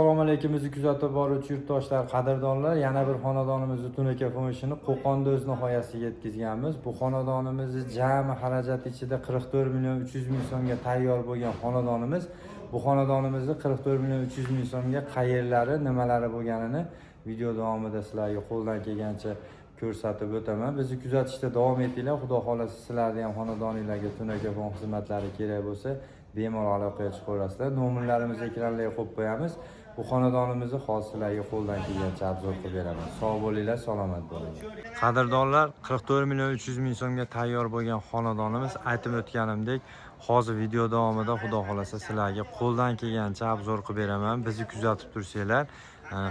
Assalomu alaykum, bizni kuzatib boruvchi yurtdoshlar, qadrdonlar. Yana bir xonadonimizni Tunaka funishini Qo'qonda o'z nihoyasiga yetkazganmiz. Bu xonadonimizni jami xarajat ichida 44 million 300 ming so'mga tayyor bo'lgan xonadonimiz. Bu xonadonimizni 44 million 300 ming so'mga qayerlari, nimalari bo'lganini video davomida sizlarga qo'ldan kelgancha ko'rsatib o'taman. Bizni kuzatishda davom etinglar. Xudo xolasa sizlarning ham xonadoningizga Tunaka fon xizmatlari kerak bo'lsa, bemalol aloqaga chiqaverasizlar. Nomerlarimizni ekranlarga qo'yib qo'yamiz. Bu xonadonimizni hozirlarga qo'ldan kelgancha obzor qilib beraman. Sog' bo'linglar, salomat bo'linglar. Qadrdonlar, 44 million 300 ming so'mga tayyor bo'lgan xonadonimiz, aytib o'tganimdek, hozir video davomida xudo xolasa sizlarga qo'ldan kelgancha obzor qilib beraman. Bizni kuzatib tursanglar,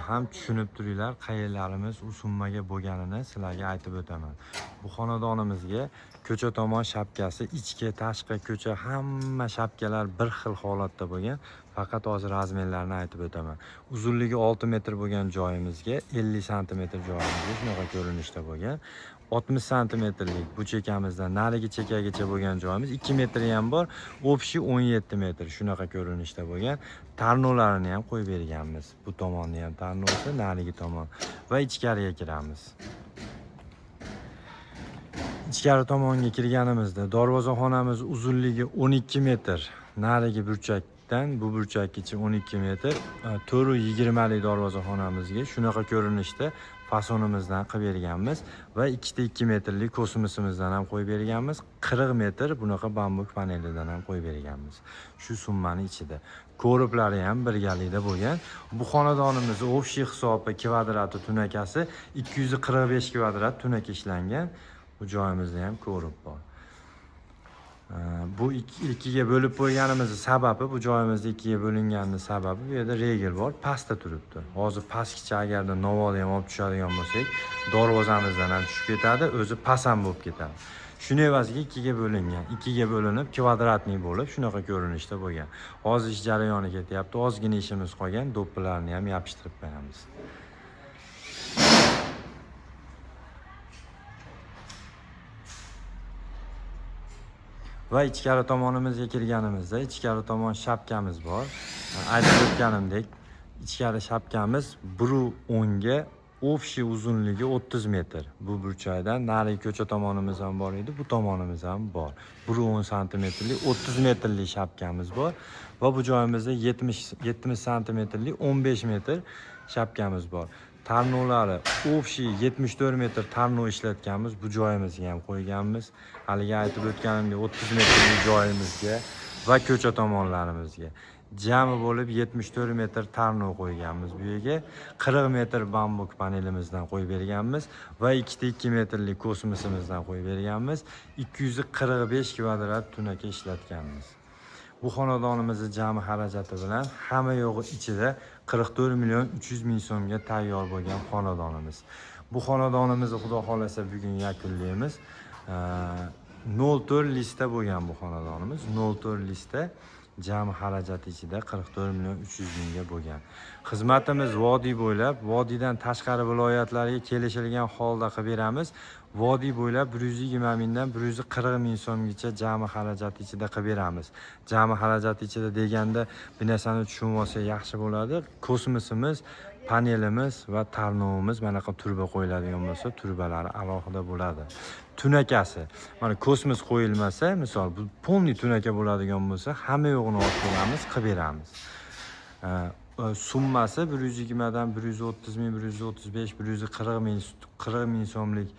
ham tushunib turinglar, qayerlarimiz u summaga bo'lganini sizlarga aytib o'taman. Bu xonadonimizga ko'cha tomon shapkasi, ichki, tashqi ko'cha hamma shapkalar bir xil holatda bo'lgan. Faqat hozir razmerlarini aytib o'taman. Uzunligi 6 metr bo'lgan joyimizga 50 sm joyimizga shunaqa ko'rinishda bo'lgan. 60 santimetrlik bu chekamizdan narigi chekagacha bo'lgan joyimiz 2 metr ham bor, общий 17 metr shunaqa ko'rinishda bo'lgan. Tarnovlarini ham qo'yib berganmiz. Bu tomonni ham tarnovsi, narigi tomon va ichkariga kiramiz. Ichkari tomonga kirganimizda darvozaxonamiz uzunligi 12 metr, narigi burchakdan bu burchakgacha 12 metr, 420 lik darvozaxonamizga shunaqa ko'rinishda fasonimizdan qilib berganmiz va ikkita 2 metrlik kosmosimizdan ham qo'yib berganmiz. 40 metr bunaqa bambuk panelidan ham qo'yib berganmiz. Shu summani ichida. Ko'riplari ham birgalikda bo'lgan. Bu xonadonimiz общий hisobi kvadrati tunakasi 245 kvadrat tunaka ishlangan. Bu joyimizda ham ko'rib bor. Bu ikkiga bo'lib qo'yganimiz sababi, bu joyimizda ikkiga bo'linganning sababi, bu yerda regel bor, pastda turibdi. Hozir pastgacha agarda novvoda ham olib tushadigan bo'lsak, darvozamizdan ham tushib ketadi, o'zi past ham bo'lib ketadi. Shuni evaziga ikkiga bo'lingan, ikkiga bo'linib kvadratli bo'lib, shunaqa ko'rinishda bo'lgan. Hozir ish jarayoni ketyapti, ozgina ishimiz qolgan, do'ppilarni ham yopishtirib qo'yamiz. Va ichkari tomonimizga kirganimizda, ichkari tomon shapkamiz bor. Aytib o'tganimdek, ichkari shapkamiz 1.10 ga общий uzunligi 30 metr. Bu burchakdan narigi ko'cha tomonimiz ham bor edi, bu tomonimiz ham bor. 1.10 santimetrlik 30 metrlik shapkamiz bor va bu joyimizda 70 santimetrlik 15 metr shapkamiz bor. Tarnovlari общий 74 metr tarnov ishlatganmiz. Bu joyimizga ham qo'yganmiz. Haliga aytib o'tganimdek 30 metrlik joyimizga va ko'cha tomonlarimizga jami bo'lib 74 metr tarnov qo'yganmiz. Bu yerga 40 metr bambuk panelimizdan qo'yib berganmiz va ikkita 2 metrlik kosmosimizdan qo'yib berganmiz. 245 kvadrat tunaka ishlatganmiz. Bu xonadonimizni jami xarajati bilan hamma yo'g'i ichida 44 million 300 ming so'mga tayyor bo'lgan xonadonimiz. Bu xonadonimizni xudo xolasa bugun yakunlaymiz. 04 listda bo'lgan bu xonadonimiz. 04 listda jami xarajati ichida 44 million 300 mingga bo'lgan. Xizmatimiz vodiy bo'ylab, vodiydan tashqari viloyatlarga kelishilgan holda qilib beramiz. Vodiy bo'ylab 120 mingdan 140 ming so'mgacha jami xarajati ichida qilib beramiz. Jami xarajati ichida deganda bir narsani tushunib olsa yaxshi bo'ladi. Kosmosimiz, panelimiz va tarnovimiz mana bu turba qo'yiladigan bo'lsa, turbalari alohida bo'ladi. Tunakasi, mana kosmos qo'yilmasa, misol bu polni tunaka bo'ladigan bo'lsa, hamma yo'g'ini olib kelamiz, qilib beramiz. Summasi 120 dan 130 ming, 135, 140 ming so'mlik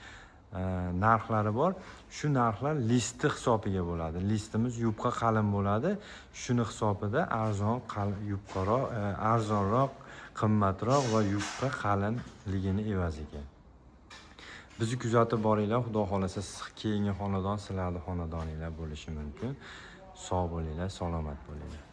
narxlari bor. Shu narxlar listi hisobiga bo'ladi. Listimiz yupqa qalin bo'ladi. Shuni hisobida yupqaroq, arzonroq, qimmatroq va yupqa qalinligini evaziga. Bizni kuzatib boringlar, xudo xolasa keyingi xonadon sizlarning xonadoninglar bo'lishi mumkin. Sog' bo'linglar, salomat bo'linglar.